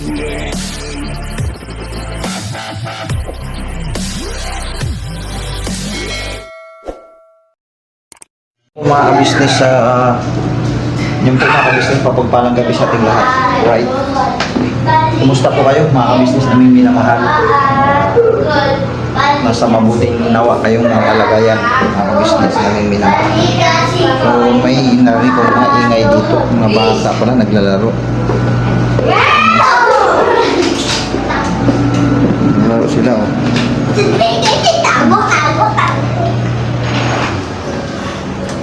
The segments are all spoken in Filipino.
Mga business sa yung po mga business papagpalang gabi sa ating lahat, right? Kumusta po kayo mga business naming minamahal? Nasa mabuting nawa kayong mga kalagayan mga business naming minamahal. So may narinig ko mga ingay dito, mga bata pala naglalaro. Naglalaro sila oh.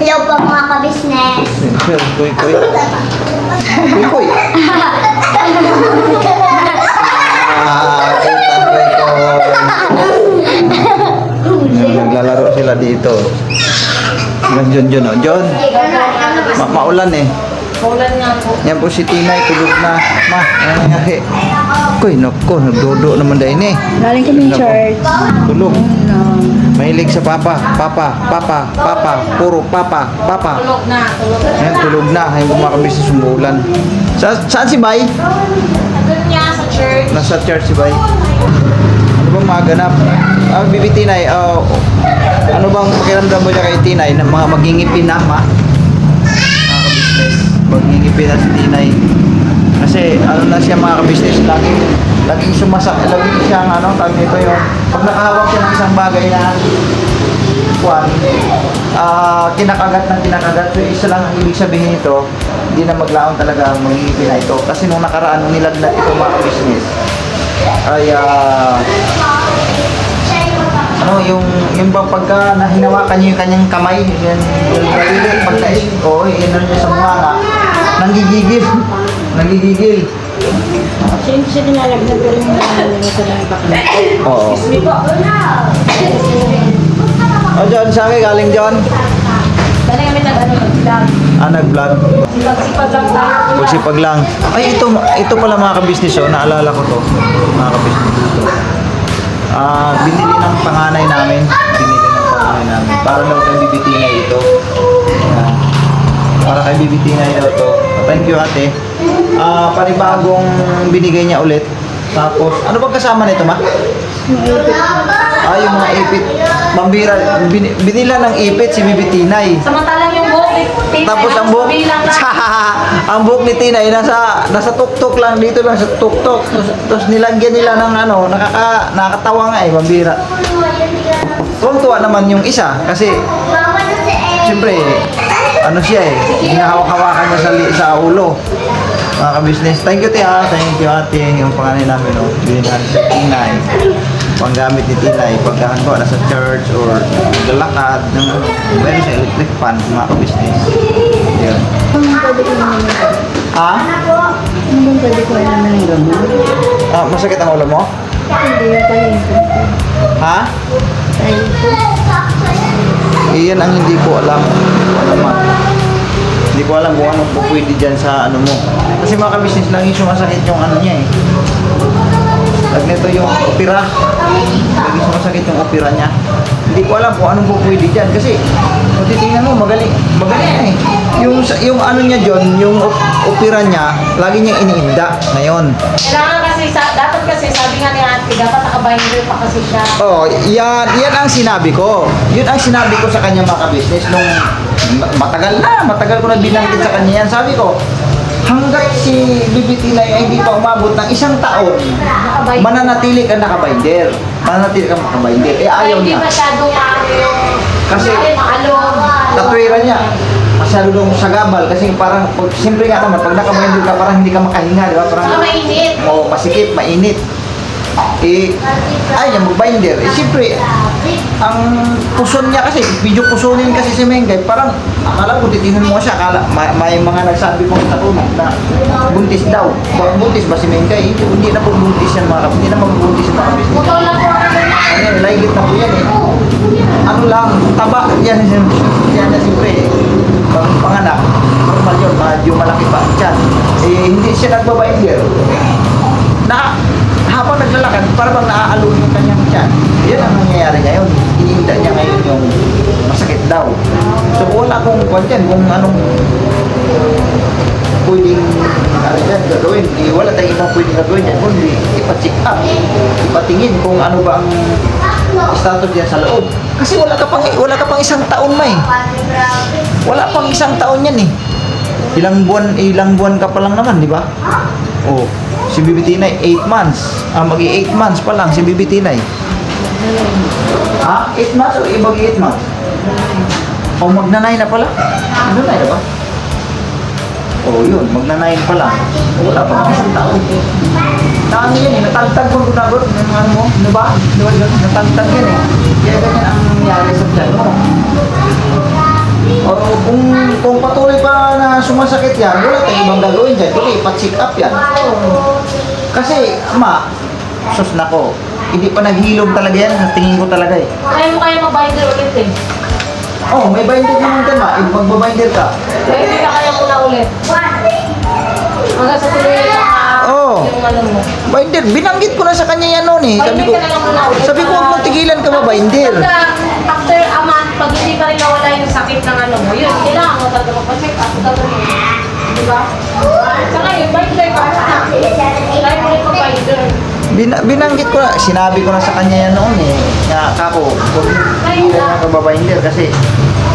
Hello po mga ka-business. Koy. Koy. Naglalaro sila dito. John, oh. John. Maulan eh. Maulan nga po. Yan po si Tinay, tulog na. Ma, ano nangyari? Koy, nako, nagdodo naman dahil eh. Galing kami church. Tulog. Mahilig sa papa. Puro papa. Tulog na. Ayan, tulog na. Ngayon kumakabis sa sumulan. Saan si Bay? Nandun niya sa church. Nasa church si Bay. Ano bang maganap? Bibi Tinay, ano bang pakiramdam mo niya kay Tinay na mga magingipin na, ma? Mga kabisnes. Magingipin na si Tinay. Kasi ano na siya mga kabisnes, laging siyang tawag nito yung pag nakahawak siya ng isang bagay na kinakagat. So isa lang ang ibig sabihin nito, hindi na maglaon talaga magiging na ito. Kasi nung nakaraan, nung nilagnat ito mga business, ay yung pagka hinawakan niyo yung kanyang kamay, yan pagka yun niya sa mukha na nanggigigil. Siya nilalagnan pero yung nilalagnan sa lang bakla. Oo. Excuse me po. John, saan kayo galing, John? Dali kami nag-vlog. Nag-vlog. Sipag lang tayo. Magsipag lang. Ay, ito pala mga kabisnes, naalala ko to. Mga kabisnes ito. Binili ng panganay namin. Para daw kay Bibi Tinay ito. Para kay Bibi Tinay daw to. Thank you, ate. Panibagong binigay niya ulit. Tapos, ano bang kasama nito, ma? Yung mga ipit. Mambira, binila ng ipit si Bibi Tinay. Samantalang yung buhok ni Tinay. Tapos ang buhok, ang buhok ni Tinay nasa tuktok lang, dito lang sa tuktok. Tapos nilagyan nila ng nakakatawa nga mambira. Tuwang-tuwa naman yung isa kasi siyempre siya hinahawak-hawakan niya sa ulo. Mga ka-business, thank you ate, yung panganay namin binigyan sa Tinay. Panggamit ni Tinay pagka nasa church or naglalakad meron sa electric fan mga ka-business. Yun. Pwede ko naman ng gamot. Masakit ang ulo mo? Hindi yung talento. Iyan ang hindi ko alam. Hindi ko alam kung anong pupwede dyan sa ano mo. Kasi mga ka-business lang yung sumasakit yung niya eh. Pag nito yung opera. Lagi sumasakit yung opera niya. Hindi ko alam kung anong pupwede dyan. Kasi kung titingnan mo, magaling na eh. Yung niya John, yung opera niya, lagi niyang iniinda ngayon. Kailangan kasi, dapat kasi sabi nga ni ate, dapat nakabinder pa kasi siya. Yan ang sinabi ko. Yun ang sinabi ko sa kanya mga ka-business nung matagal ko na binanggit sa kanya yan. Sabi ko, hanggat si Bibi Tinay ay hindi pa umabot ng 1 taon, mananatili ka nakabinder. Ayaw Hindi niya. masyadong yung Kasi maalo. niya. Masyado daw sagabal kasi parang siyempre nga naman pag nakabinder ka parang hindi ka makahinga, di ba? Parang mainit. masikip, mainit. Ay niya mag-binder. Siyempre, ang puson niya kasi, medyo pusonin kasi si Mengay, parang akala ko titingnan mo siya, akala may mga nagsabi ko sa tulad na buntis daw. Buntis ba si Mengay? Hindi na po buntis yan hindi na magbuntis yan mga business. Puto lang po Ligit na po yan eh. Ano lang, taba yan na siyempre eh. Pag panganak, normal yun, medyo malaki pa tiyan. Hindi siya nagbabinder. Habang naglalakad, parang naaalun yung kanyang tiyan. Yan ang nangyayari ngayon. Iniinda niya ngayon yung masakit daw. So wala akong kwan dyan, kung anong pwedeng ano yan, gagawin. Wala tayong ibang pwedeng gagawin yan. Kundi ipa-check up. Ipatingin kung ano ba ang status yan sa loob. Kasi wala ka pang isang taon na eh. Wala pang isang taon yan eh. Ilang buwan ka pa lang naman, di ba? Oh, si Bibi Tinay 8 months. Magi 8 months pa lang si Bibi Tinay. Ha? 8 months o magi 8 months? O magna-9 na pala? Magna-9 na ba? Oh, yun, magna-9 pa lang. Wala pa isang taon. Ano yan eh, natagtag mo na bro, yung ano mo, di ba? Di ba yun? Natagtag yan eh. Kaya ganyan ang nangyari sa tiyan mo. O kung patuloy pa na sumasakit yan, wala tayong ibang gagawin dyan. Kundi ipa-check up yan. Kasi, sus nako, hindi pa naghilom talaga yan. Tingin ko talaga eh. Kaya mo kayo mag-binder ulit eh. Oh, may binder naman dyan magbabinder ka. Kaya hindi ka kaya muna ulit. Hanggang sa tuloy Oo. yung ano mo. Binder, binanggit ko na sa kanya yan noon eh. Binder ka na lang muna ulit. Sabi ko, huwag mong tigilan ka ba, binder? After a month, pag hindi pa rin nawala yung sakit ng ano mo, yun, kailangan mo talaga magpa-check up. Diba? Saka yun, binder ka na. Try mo rin pa-binder. Binanggit ko na, sinabi ko na sa kanya yan noon eh. Nga, kako, huwag tigilan na ka ba, binder? Kasi,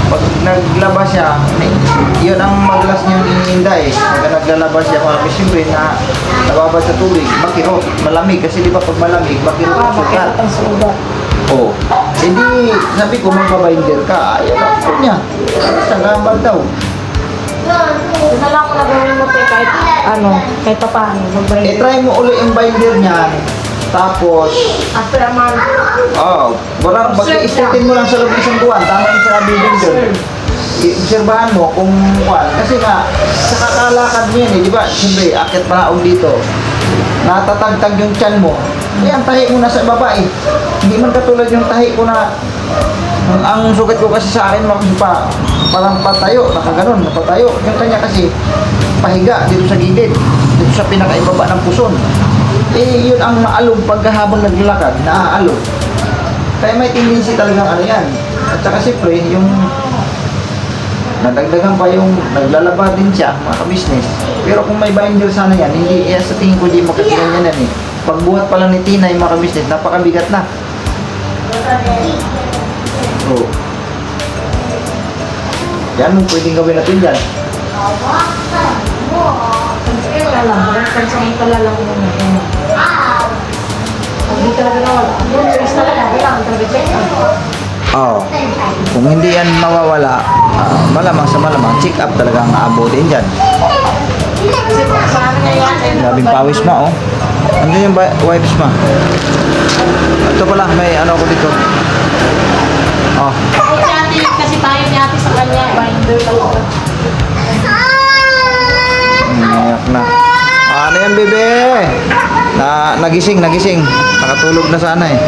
pag naglabas siya, yun ang madalas niyang iniinda eh. Pag naglalabas siya, mga siyempre na nababad sa tubig, makirot, malamig. Kasi di ba pag malamig, makirot ang sugat. Ang sugat. Oo. Hindi, sabi ko, magbabinder ka. Ayaw na po niya. Sa gambal daw. Yun na lang ko na gawin mo te, kahit ano, kahit pa paano, mag-binder. Try mo ulit yung binder niya. Tapos, After a month. parang pag-i-straighten mo lang sa loob ng isang buwan. Tama yung sinabi din doon. I-obserbahan mo kung kuwan. Kasi nga, sa kakalakad mo yan eh, di ba? Siyempre, akit paraog dito. Natatagtag yung tiyan mo. Yan, tahi mo na sa baba eh. Hindi man katulad yung tahi ko na ang sugat ko kasi sa akin, parang patayo, nakaganon, napatayo. Yung kanya kasi, pahiga dito sa gilid, dito sa pinakaibaba ng puson. Eh, yun ang maalog pagkahabang naglalakad, naaalog. Kaya may tendency talagang ano yan. At saka siyempre, yung nadagdagan pa yung naglalaba din siya, mga ka-business. Pero kung may binder sana yan, hindi, sa tingin ko di makatigan yan eh. Pagbuhat pa lang ni Tina yung mga ka-business, napakabigat na. So, yan mo pwedeng gawin natin dyan. Kaya lang, pansamantala lang muna. Hindi talaga nawala. Yung choice talaga, kailangan talaga check up. Oo. Kung hindi yan mawawala, malamang sa malamang, check up talaga ang aabutin dyan. Kasi sa akin ngayon, Grabing pawis ma, oh. Andiyan yung wipes ma. Ito pala, may ano ako dito. Oh. kasi tayo ni ate sa kanya, binder lang ako. Nayak na. Ano yan, bebe? Nagising. Nakatulog na sana eh.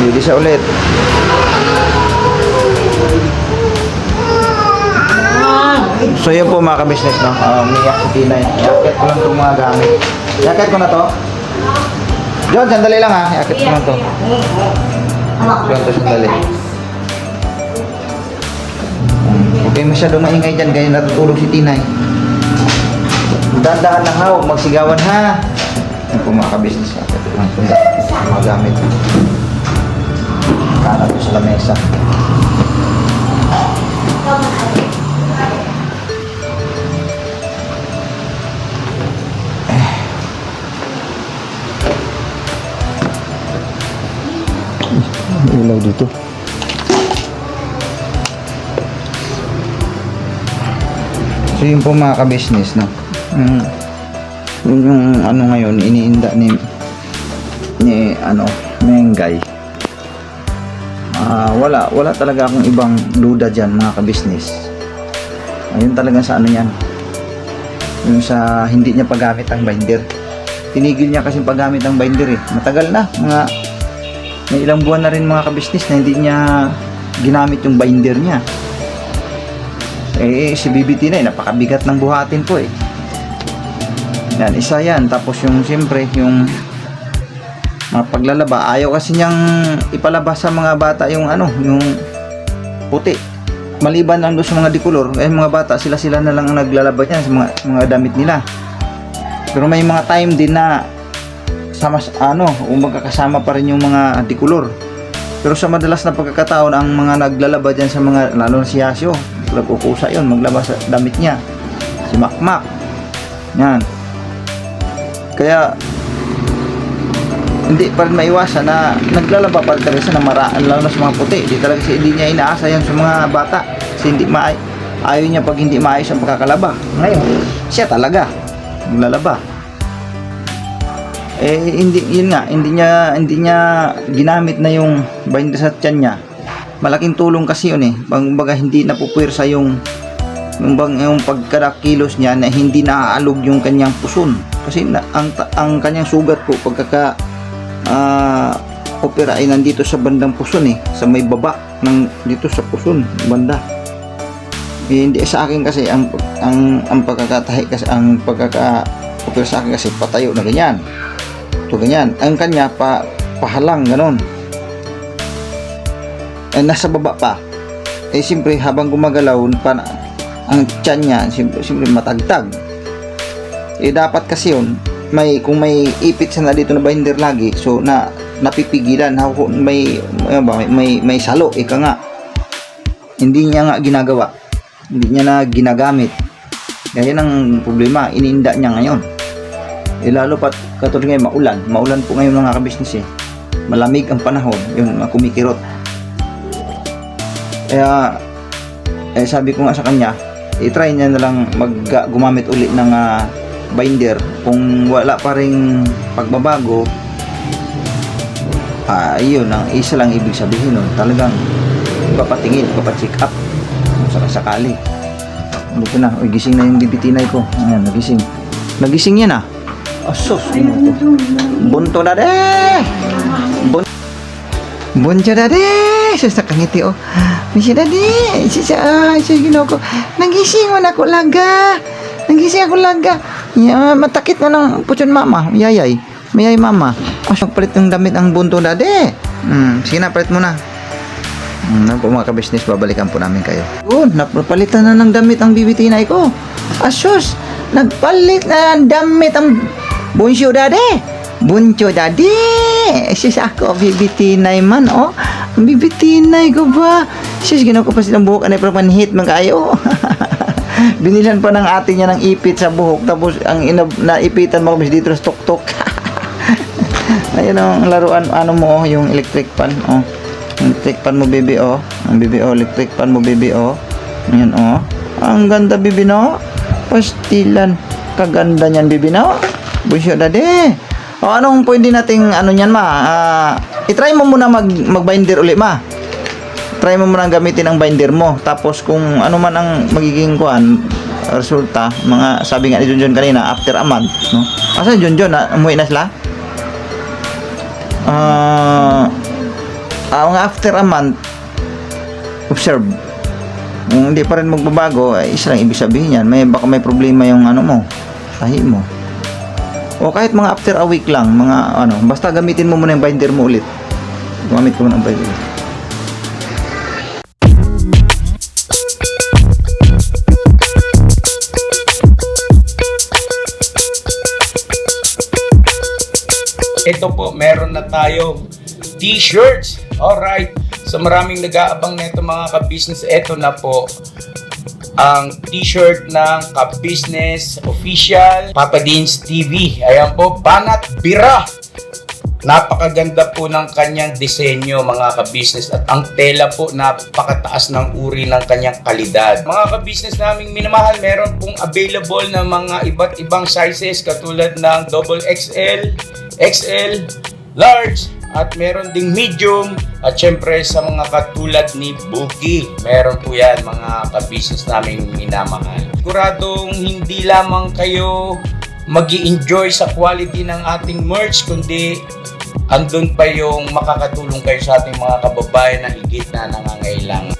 Hindi siya ulit. So yun po mga ka-business, no? Umiyak si Tinay. Yakit ko lang itong mga gamit. Yakit ko na to. John, sandali lang ha. Yakit ko lang to. John, to sandali. Huwag kayo masyadong maingay dyan. Ganyan natutulog si Tinay. Dahan-dahan lang ha. Huwag magsigawan ha. Yan po mga ka-business. Yakit ko lang itong mga gamit. Kanat ko sa lamesa. Ilaw dito. So yun po mga ka-business, no? Yung ano ngayon iniinda ni Mengay. Wala talaga akong ibang duda dyan mga ka-business. Ayun talaga sa ano yan, yung sa hindi niya paggamit ang binder. Tinigil niya kasi paggamit ang binder eh. Matagal na, may ilang buwan na rin mga ka-business na hindi niya ginamit yung binder niya. Si BBT na napakabigat ng buhatin ko eh. Yan, isa yan. Tapos yung siyempre yung paglalaba, ayaw kasi niyang ipalabas sa mga bata yung yung puti. maliban lang doon sa mga dikolor, mga bata sila na lang ang naglalaba niyan sa mga damit nila. Pero may mga time din na sama magkakasama pa rin yung mga dikolor. Pero sa madalas na pagkakataon, ang mga naglalaba diyan sa mga, lalo na si Yasio, nag-ukusa yun, maglaba sa damit niya. Si Makmak. Yan. Kaya hindi pa rin maiwasan na naglalaba pa rin siya ng maraan, lalo na sa mga puti. Hindi niya inaasa yan sa mga bata. Kasi ayaw niya pag hindi maayos ang pagkakalaba. Ngayon, siya talaga naglalaba. Hindi niya ginamit na yung binder sa tiyan niya. Malaking tulong kasi yun Baga hindi napupwersa yung pagkadakilos niya, na hindi naaalog yung kanyang puson. Kasi ang kanyang sugat po pagkaka opera ay nandito sa bandang puson sa may baba dito sa puson banda. Hindi sa akin kasi ang pagkakatahi kasi, ang pagkaka-opera sa akin kasi patayo na ganyan. Ito ganyan. Ang kanya pahalang ganon. Nasa baba pa. Siyempre habang gumagalaw ang tiyan niya, siyempre matagtag. Dapat kasi yun, kung may ipit siya na dito na binder lagi, so napipigilan, may salo, ika nga. Hindi niya nga ginagawa. Hindi niya na ginagamit. Kaya yan ang problema, ininda niya ngayon. Lalo pat katulad ngayon, maulan po ngayon mga kabisnes malamig ang panahon, yun, kumikirot. Kaya sabi ko nga sa kanya, i-try niya na lang gumamit ulit ng binder. Kung wala pa ring pagbabago, yun ang isa lang ibig sabihin nun, talagang ipapatingin, ipapacheck up kung sakali. Dito na, gising na yung bibitinay ko. Ayan, nagising yan asos, bunto na bunto na sasakangiti Misya dadi, siya ginoko. Nagising mo na ako laga. Matakit mo ng puchon mama. Mayay mama. Palit ng damit ang bunto dadi. Sige na, palit mo na. Po mga kabisnes, babalikan po namin kayo. Napalitan na ng damit ang bibitinay ko. Asus, nagpalit na ng damit ang bunso dadi. Sis ako, bibitinay man, ang bibitinay ko ba? Sis, ginawa ko pa silang buhok, pero manhit man kayo. Binilan pa ng ate niya ng ipit sa buhok, tapos ang naipitan mo kami dito sa tuktok. Ayun ang laruan, yung electric pan, electric pan mo, baby, ang baby, electric pan mo, baby, ayan, ang ganda, baby, no? Pastilan, kaganda niyan, baby, no? Busyo dade. Anong pwede nating niyan, i-try mo muna mag-binder ulit, ma. Try mo muna gamitin ang binder mo. Tapos kung ano man ang magiging resulta, sabi nga ni Junjun kanina, after a month, no? Asa Junjun, umuwi na sila? After a month, observe. Kung hindi pa rin magbabago, isa lang ibig sabihin yan, baka may problema yung tahi mo. O kahit mga after a week lang, basta gamitin mo muna yung binder mo ulit. Gumamit ko muna ang binder. Ito po, meron na tayong t-shirts. Alright. So maraming nag-aabang nito mga ka-business. Ito na po ang t-shirt ng Ka-Business Official Papa Deans TV. Ayan po, Banat Bira. Napakaganda po ng kanyang disenyo mga ka-business, at ang tela po napakataas ng uri ng kanyang kalidad. Mga ka-business naming minamahal, meron pong available na mga iba't ibang sizes katulad ng XXL, XL, large, at meron ding medium, at syempre sa mga katulad ni Bookie, meron po yan mga ka-business naming minamahal. Siguradong hindi lamang kayo mag-i-enjoy sa quality ng ating merch, kundi andun pa yung makakatulong kayo sa ating mga kababayan na higit na nangangailangan.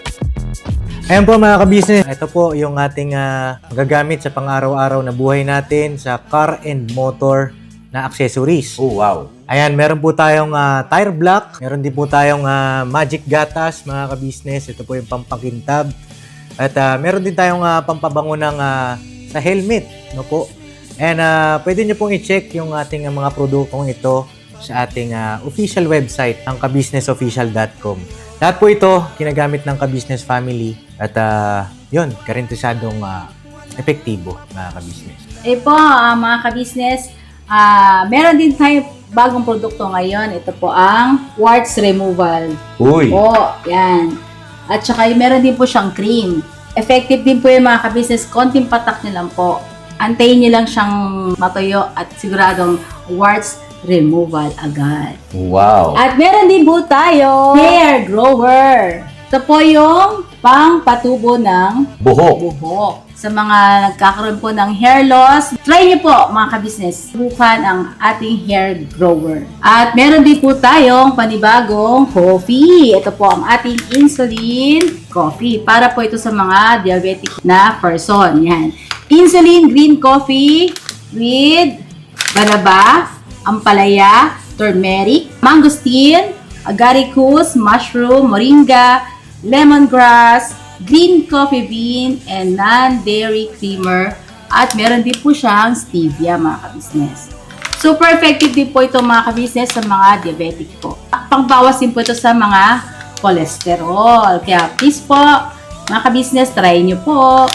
Ayan po mga ka-business, ito po yung ating magagamit sa pang-araw-araw na buhay natin sa car and motor na accessories. Oh, wow! Ayan, meron po tayong tire block, meron din po tayong magic gatas mga ka-business. Ito po yung pampakintab. At meron din tayong pampabango ng sa helmet, no po. And pwede nyo pong i-check yung ating mga produktong ito sa ating official website, ang kabusinessofficial.com. Lahat po ito ginagamit ng Ka-Business Family at yun, karentesadong epektibo mga ka-business. Po, mga ka-business, meron din tayo bagong produkto ngayon. Ito po ang warts removal. Uy! Po, yan. At saka meron din po siyang cream. Effective din po yung mga ka-business. Konting patak nyo lang po. Antayin nyo lang siyang matuyo at siguradong warts removal agad. Wow! At meron din po tayo hair grower. Ito po yung pang-patubo ng buhok. Sa mga nagkakaroon po ng hair loss, try niyo po mga ka-business. Subukan ang ating hair grower. At meron din po tayong panibagong coffee. Ito po ang ating insulin coffee. Para po ito sa mga diabetic na person. Yan. Insulin green coffee with banaba, ampalaya, turmeric, mangosteen, agaricus, mushroom, moringa, lemongrass, green coffee bean, and non-dairy creamer. At meron din po siyang stevia mga ka-business. Super effective din po ito mga ka-business sa mga diabetic po. Pangbawas din po ito sa mga cholesterol. Kaya please po mga ka-business, try nyo po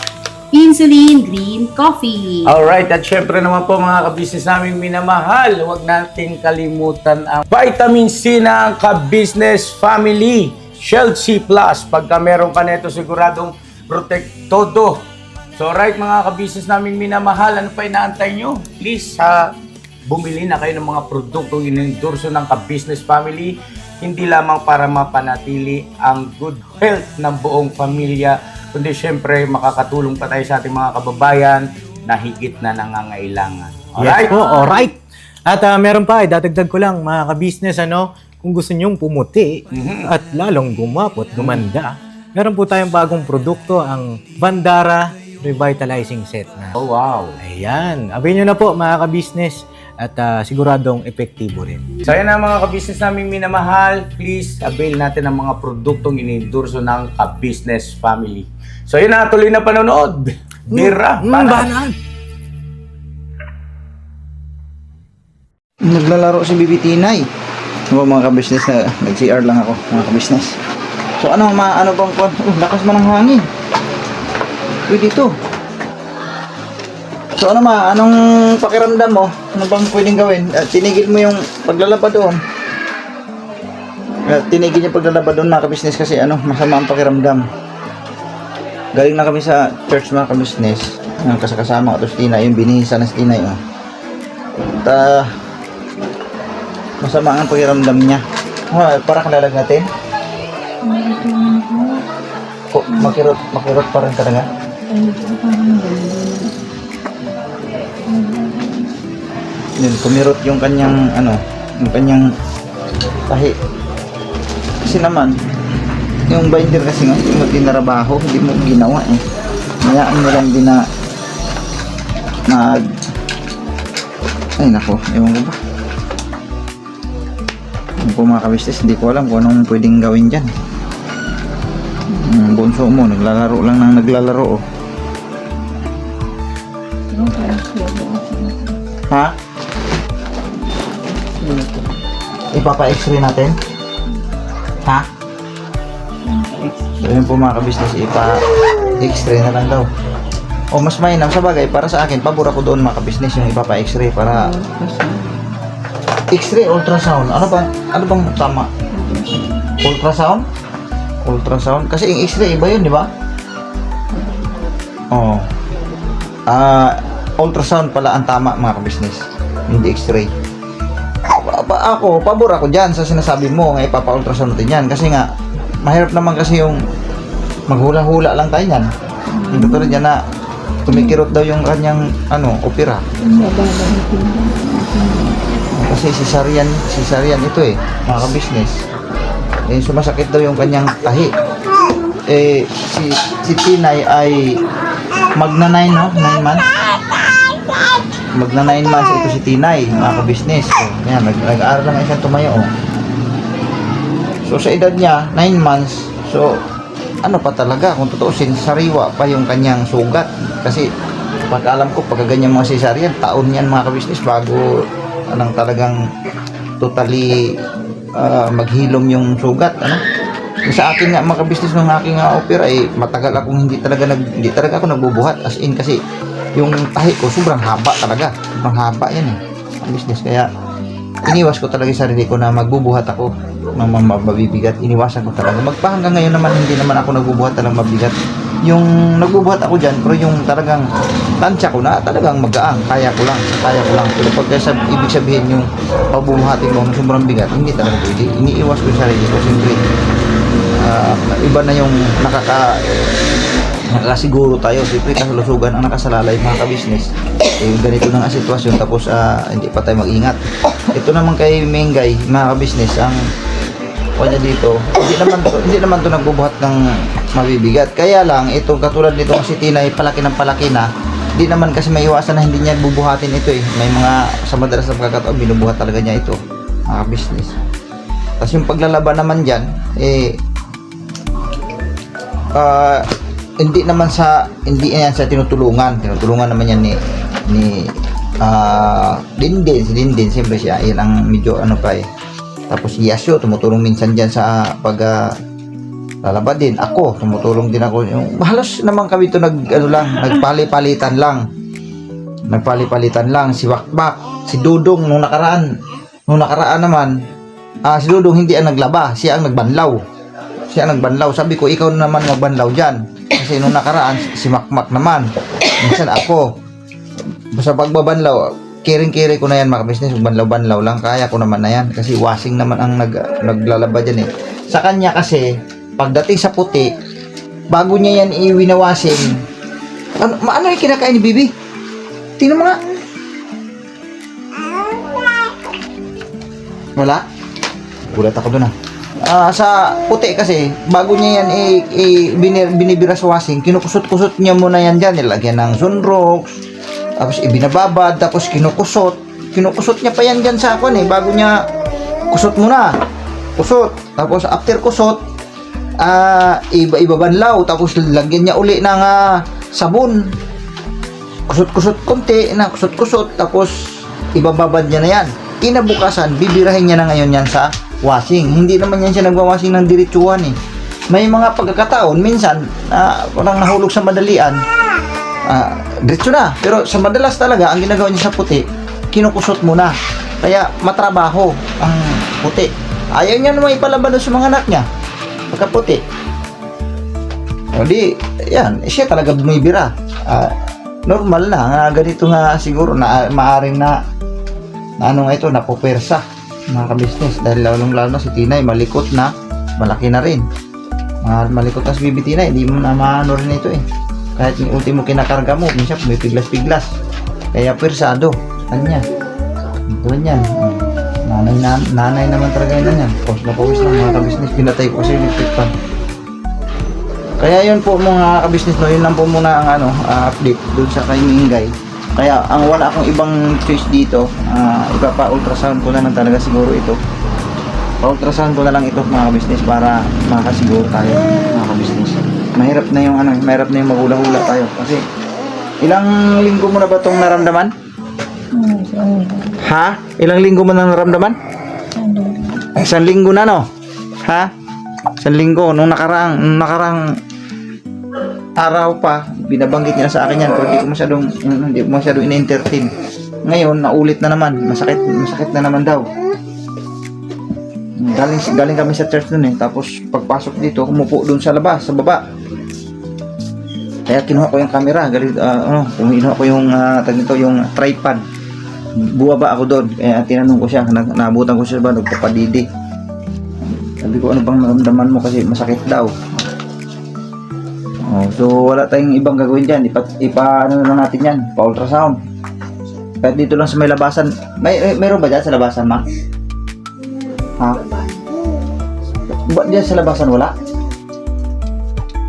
insulin green coffee. Alright, at syempre naman po mga ka-business naming minamahal, huwag nating kalimutan ang vitamin C ng Ka-Business Family. Shield C+. Pagka meron ka nito, siguradong protect todo. So right mga ka-business naming minamahal, ano pa inaantay nyo? Please, bumili na kayo ng mga produktong inendorso ng Ka-Business Family. Hindi lamang para mapanatili ang good health ng buong pamilya, kundi syempre makakatulong pa tayo sa ating mga kababayan na higit na nangangailangan. Alright? Yes po, alright. At meron pa, dadagdag ko lang mga ka-business, kung gusto nyong pumuti at lalong gumapot, gumanda, meron po tayong bagong produkto, ang Bandara Revitalizing Set na. Oh, wow. Ayan, abay nyo na po mga ka-business at siguradong epektibo rin. So yan ang mga ka-business naming minamahal. Please, avail natin ang mga produktong inendorso ng Ka-Business Family. So yun na, tuloy na panonood. Bira, Banat! Naglalaro si Bibi Tinay. Mga ka-business na nag-CR lang ako, mga ka-business. So ano bang kwan? Lakas man ng hangin. Pwede ito. So anong pakiramdam mo? Ano bang pwedeng gawin? Tinigil mo yung paglalaba doon. Tinigil yung paglalaba doon mga ka-business kasi masama ang pakiramdam. Galing na kami sa church mga ka-business. Kasama ko si Tinay, yung binihisa na si Tinay. At masama ang pakiramdam niya. Para kalalag natin. Makirot pa rin talaga. Yun, kumirot yung kanyang yung kanyang tahi. Kasi naman yung binder kasi hindi mo tinarabaho, hindi mo ginawa Mayaan mo lang din na ay nako, ewan ko ba. Yung po mga ka-business, hindi ko alam kung anong pwedeng gawin dyan. Bunso mo, naglalaro lang ng naglalaro. Ha? Ipapa-x-ray natin? Ha? So yun po mga ka-business, ipa-x-ray na lang daw. O mas mainam sa bagay, para sa akin, pabor ako doon mga ka-business yung ipapa-x-ray para X-ray, ultrasound. Ano bang tama? Ultrasound? Ultrasound? Kasi yung X-ray, iba yun, di ba? Oo. Ultrasound pala ang tama mga ka-business. Hindi X-ray. Pabor ako dyan sa sinasabi mo nga ipapa-ultrasound natin yan. Kasi nga, mahirap naman kasi yung maghula-hula lang tayo yan. Hindi tulad yan na kumikirot daw yung kanyang opera. Kasi cesarean ito mga ka-business. Sumasakit daw yung kanyang tahi. Si Tinay ay magna 9 months. Magna 9 months ito si Tinay, mga ka-business. Ayan, nag-aaral lang siyang tumayo. So sa edad niya, 9 months. So ano pa talaga, kung tutuusin, sariwa pa yung kanyang sugat. Kasi pagkaalam ko, pagka ganyan mga cesarean, taon yan mga kabisnes bago anong talagang totally maghilom yung sugat, ano. Sa akin nga mga kabisnes ng aking opera matagal akong hindi talaga ako nagbubuhat, as in, kasi yung tahi ko sobrang haba talaga, sobrang haba yan business. Kaya iniwas ko talaga yung sarili ko na magbubuhat ako ng mabibigat. Iniwasan ko talaga. Hanggang ngayon naman, hindi naman ako nagbubuhat ng mabigat. Yung nagbubuhat ako dyan, pero yung talagang tansya ko na talagang magaang, kaya ko lang. Pero pagka ibig sabihin yung pagbubuhatin mo ng sobrang bigat, hindi talaga pwede. Iniiwas ko yung sarili ko. Siyempre, iba na yung nakasiguro tayo. Siyempre, kalusugan ang nakasalalay mga kabisnes. Ganito na nga sitwasyon, tapos hindi pa tayo mag-ingat. Ito naman kay Mengay mga kabisnes, ang kanya dito, hindi naman to nagbubuhat ng mabibigat. Kaya lang, ito katulad nito si Tinay, palaki na, hindi naman kasi may iwasan na hindi niya bubuhatin ito May mga, sa madalas na pagkakataon, binubuhat talaga niya ito mga kabisnes. Tapos yung paglalaban naman dyan, hindi yan sa tinutulungan naman yan ni Dindin, siyempre siya, yan ang medyo ano pa Tapos si Yasyo, tumutulong minsan dyan sa lalaban din. Ako, tumutulong din ako. Halos naman kami ito nagpali-palitan lang. Si Wakbak, si Dudong, nung nakaraan naman, si Dudong hindi ang naglaba, siya ang nagbanlaw. Sabi ko, ikaw naman magbanlaw dyan. Kasi nung nakaraan, si Makmak naman. Minsan ako. Basta pagbabanlaw, kiring-kiri ko na yan mga business, banlaw-banlaw lang, kaya ko naman na yan. Kasi washing naman ang naglalaba dyan Sa kanya kasi, pagdating sa puti, bago niya yan iwinawashing, ano yung kinakain ni Bibi? Tingnan mo nga. Wala? Gulat ako dun sa puti kasi, bago niya yan binibira sa washing, kinukusot-kusot niya muna yan dyan, nilagyan ng sunrox, tapos ibinababad, tapos kinukusot niya pa yan dyan sa bago niya kusot muna, tapos after kusot, ibabanlaw, tapos lagyan niya uli ng sabon, kusot konti, kusot, tapos ibababad niya na yan. Kinabukasan, bibirahin niya na ngayon yan sa washing. Hindi naman yan siya nagwawashing ng diretsuhan May mga pagkakataon, minsan, parang nahulog sa madalian, diretso na. Pero sa madalas talaga, ang ginagawa niya sa puti, kinukusot muna. Kaya matrabaho ang puti. Ayaw niya naman ipalaban sa mga anak niya pagkaputi. O di, yan, siya talaga bumibira. Normal na, ganito nga siguro na maaring na ito, napupersa mga kabisnes. Dahil lalong-lalo na si Tinay, malikot na, malaki na rin. Malikot na si Bibi Tinay, hindi mo na maano rin ito Kahit yung ultimo kinakarga mo, minsan pumipiglas-piglas. Kaya persado, kanya. Ito yan. Nanay naman talaga yun yan. Pause na mga kabisnes. Pinatay ko kasi electric fan. Kaya yun po mga kabisnes, yun lang po muna ang update dun sa kay Mingay. Kaya ang wala akong ibang choice dito, ipapa-ultrasound ko na lang talaga siguro ito. Pa-ultrasound ko na lang ito mga kabisnes para makasiguro tayo mga kabisnes. Mahirap na yung magula-hula tayo kasi ilang linggo mo na ba itong naramdaman? Ha? Ilang linggo mo na naramdaman? 1 linggo na Ha? 1 linggo nung nakaraang araw pa, binabanggit niya sa akin yan, pero hindi ko masyadong in-entertain. Ngayon, naulit na naman, masakit na naman daw. Galing kami sa church nun tapos pagpasok dito, kumupo dun sa labas, sa baba. Kaya kinuha ko yung camera, kinuha ko yung yung tripod. Buwaba ako doon, kaya tinanong ko siya, naabutan ko siya ba, nagpapadidi. Sabi ko, ano bang naramdaman mo kasi masakit daw. So wala tayong ibang gagawin dyan, ano na natin yan, pa-ultrasound. Kahit dito lang sa may labasan, mayroon ba dyan sa labasan, ma? Ha? Ba dyan sa labasan wala?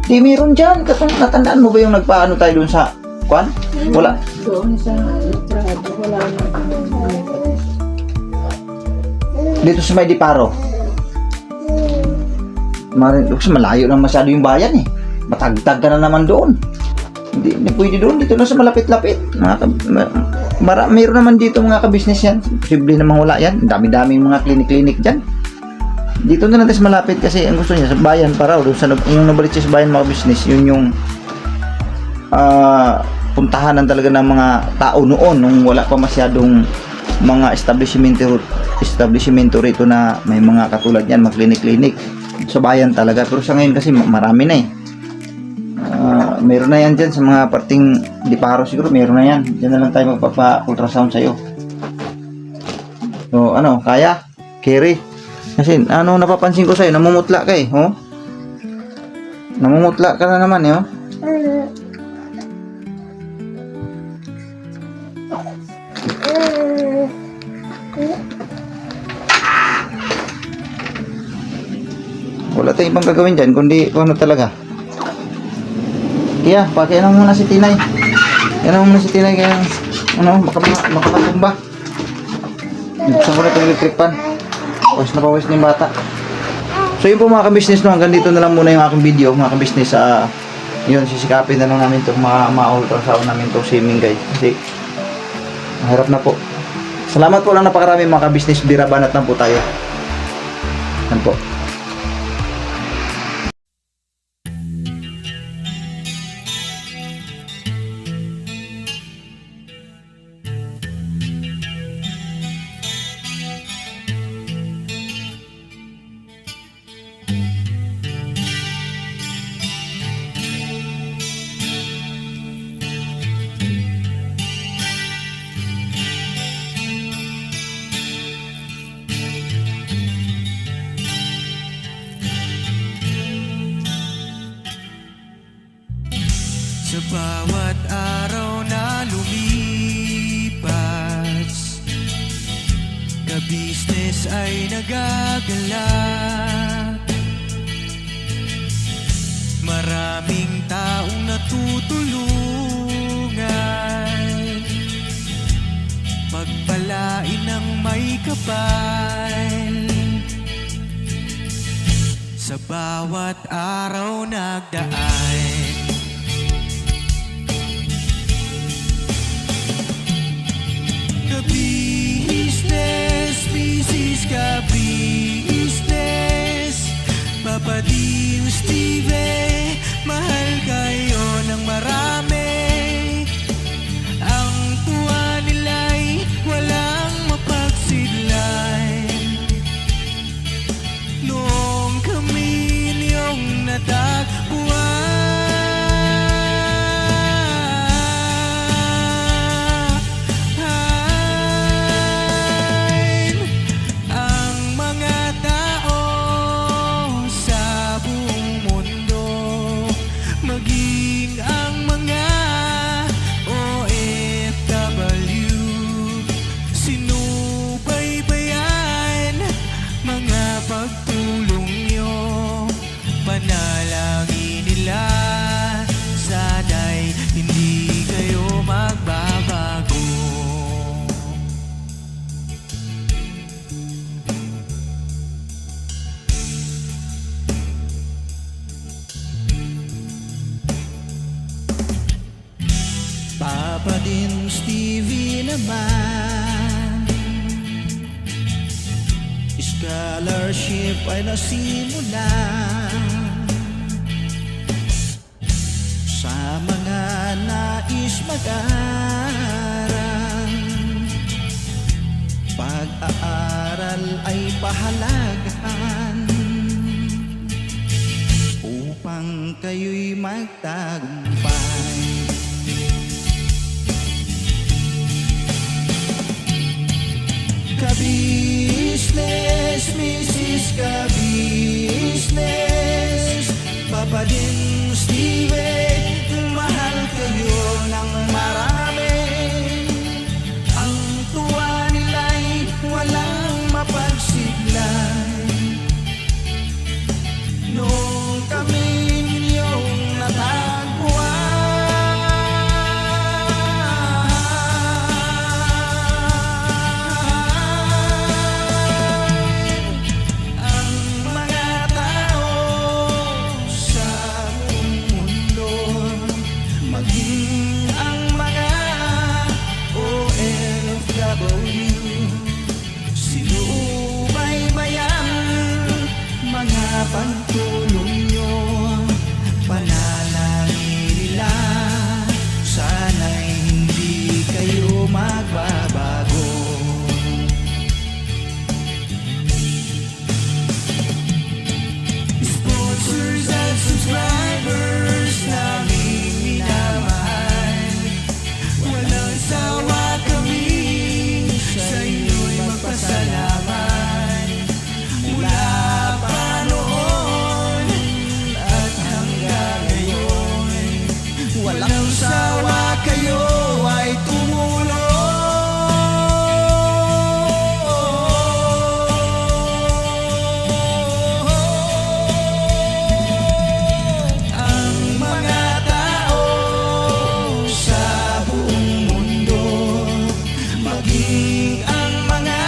Di meron dyan, natandaan mo ba yung nagpaano tayo dun sa kwan? Wala? Doon sa Prado, wala na. Dito sa may Diparo. Kasi malayo lang masyado yung bayan eh. Matagtag ka na naman doon. Hindi pwede doon. Dito na sa malapit-lapit. Mayroon naman dito mga ka-business yan. Posible namang wala yan. Dami-daming mga klinik-klinik dyan. Dito na natin sa malapit kasi ang gusto niya sa bayan para doon sa yung Novaliches bayan mga business, yun yung puntahanan talaga ng mga tao noon nung wala pa masyadong mga establishmento rito na may mga katulad yan, mga klinik-klinik sa bayan talaga. Pero sa ngayon kasi marami na eh. Meron na yan dyan sa mga parting Diparo siguro, meron na yan. Diyan na lang tayo magpapa-ultrasound sa'yo. So ano, kaya? Carry. Kasi ano napapansin ko sa'yo, namumutla ka eh, oh? Namumutla ka na naman eh, oh? Wala tayong ibang gagawin dyan, kundi kung ano talaga. Kaya, pakialam muna si Tinay. Kaya muna si Tinay, kaya ano, baka matumba. Buksan ko na itong electric pan. Pawis na pawis na yung bata. So yun po mga ka-business, no, hanggang dito na lang muna yung aking video mga ka-business. Yun, sisikapin na lang namin itong ma-ultrasound namin itong swimming guys. Kasi mahirap na po. Salamat po lang napakarami mga ka-business. Birabanat lang po tayo. Yan po. Sa bawat araw na lumipas, ka-business ay nagagalak. Maraming taong natutulungan, pagpalain ng may kapal. Sa bawat araw nagdaan, ka-business, business ka-business, Papa Dio, Steve, mahal kayo ng marami. Ang tuwa nila'y walang mapagsidlan. Noong kami niyong natagpuan, Papa din Stevie naman, scholarship ay nasimulan sa mga nais mag-aral. Pag-aaral ay pahalagahan upang kayo'y magtagumpay. Ka-business, Mrs. Ka-business, Papa din Steve, mahal kayo ng marami. Ang tuwa nila'y walang mapagsiglan. Noong kami ninyong natagpuan, ang mga tao pagtulong nyo, panalangin nila, sana'y hindi kayo magbabago. Sponsors at subscribers naming minamahal, walang sawa kami sa inyo'y magpasalamat. Mula pa noon at hanggang ngayon, walang sawa kayo ay tumulong. Ang mga tao sa buong mundo, maging ang mga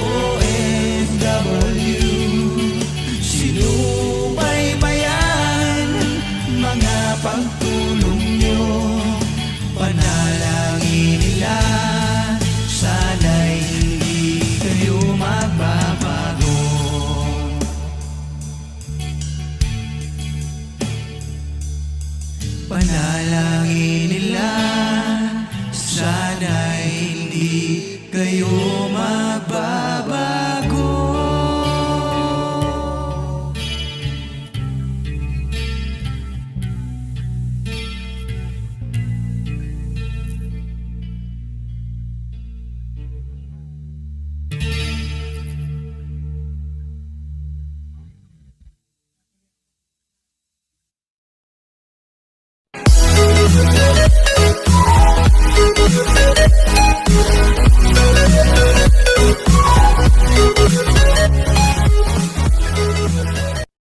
OFW, sinubaybayan mga pagtulong nyo, panalangin nila, sana'y hindi kayo magbabago. Panalangin nila, sana'y hindi kayo magbabago.